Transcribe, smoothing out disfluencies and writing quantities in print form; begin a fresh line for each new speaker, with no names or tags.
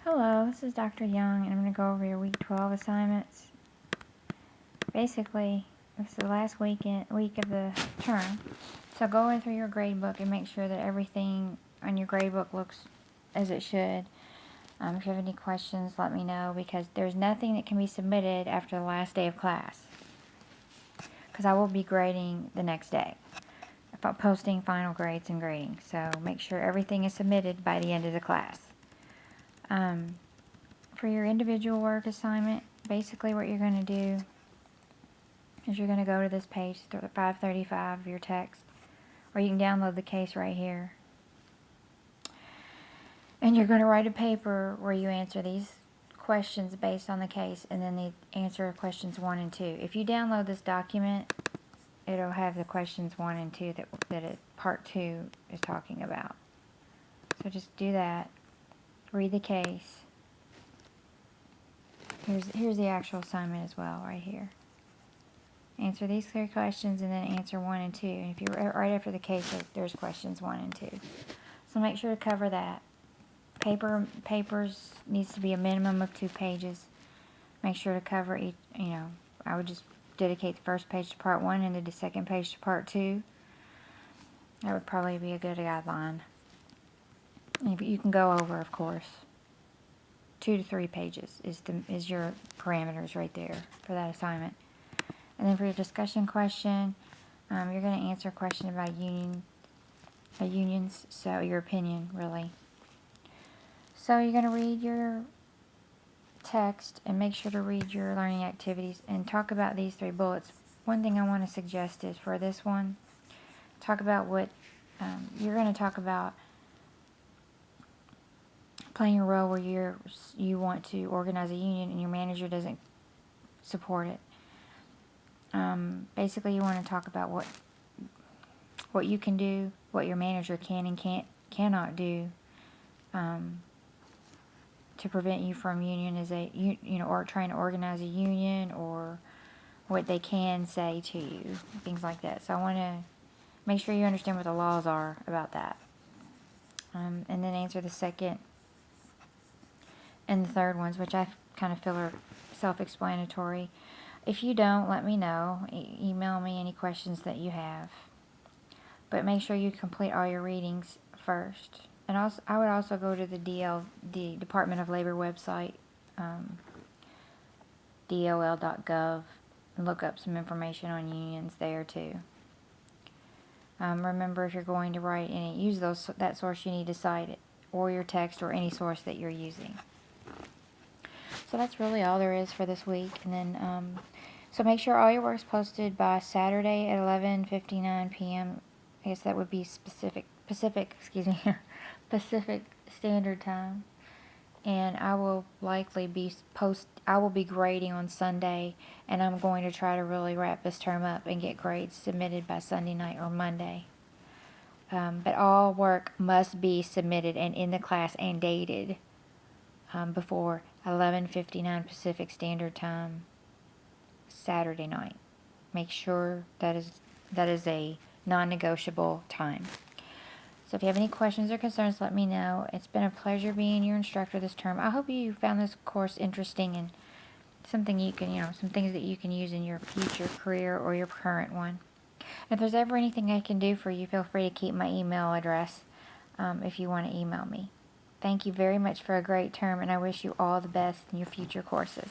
Hello, this is Dr. Young, and I'm going to go over your week 12 assignments. Basically, it's the last week of the term. So go through your grade book and make sure that everything on your grade book looks as it should. If you have any questions, let me know, because there's nothing that can be submitted after the last day of class, because I will be grading the next day, posting final grades and grading. So make sure everything is submitted by the end of the class. For your individual work assignment, basically what you're going to do is you're going to go to this page, 535 of your text, or you can download the case right here. And you're going to write a paper where you answer these questions based on the case, and then the answer questions 1 and 2. If you download this document, it'll have the questions 1 and 2 that part 2 is talking about. So just do that. Read the case. Here's the actual assignment as well, right here. Answer these 3 questions and then answer 1 and 2. And if you're right after the case, there's questions 1 and 2. So make sure to cover that. Papers needs to be a minimum of 2 pages. Make sure to cover each, I would just dedicate the first page to part 1 and then the second page to part 2. That would probably be a good guideline. And you can go over, of course. 2 to 3 pages is your parameters right there for that assignment. And then for your discussion question, you're going to answer a question about unions, so your opinion, really. So you're going to read your text and make sure to read your learning activities and talk about these 3 bullets. One thing I want to suggest is for this one, talk about what you're going to talk about playing a role where you want to organize a union and your manager doesn't support it. Basically, you want to talk about what you can do, what your manager can and cannot do to prevent you from or trying to organize a union, or what they can say to you, things like that. So I want to make sure you understand what the laws are about that. And then answer the second and the third ones, which I kind of feel are self-explanatory. If you don't, let me know. Email me any questions that you have. But make sure you complete all your readings first. And also, I would also go to the Department of Labor website, dol.gov, and look up some information on unions there too. Remember, if you're going to write any, use that source you need to cite it, or your text, or any source that you're using. So that's really all there is for this week. And then, so make sure all your work's posted by Saturday at 11:59 p.m. I guess that would be Pacific Standard Time. And I will likely I will be grading on Sunday, and I'm going to try to really wrap this term up and get grades submitted by Sunday night or Monday. But all work must be submitted and in the class and dated before 11:59 Pacific Standard Time Saturday night. Make sure that is a non-negotiable time. So if you have any questions or concerns, let me know. It's been a pleasure being your instructor this term. I hope you found this course interesting and something you can, some things that you can use in your future career or your current one. If there's ever anything I can do for you, feel free to keep my email address if you want to email me. Thank you very much for a great term, and I wish you all the best in your future courses.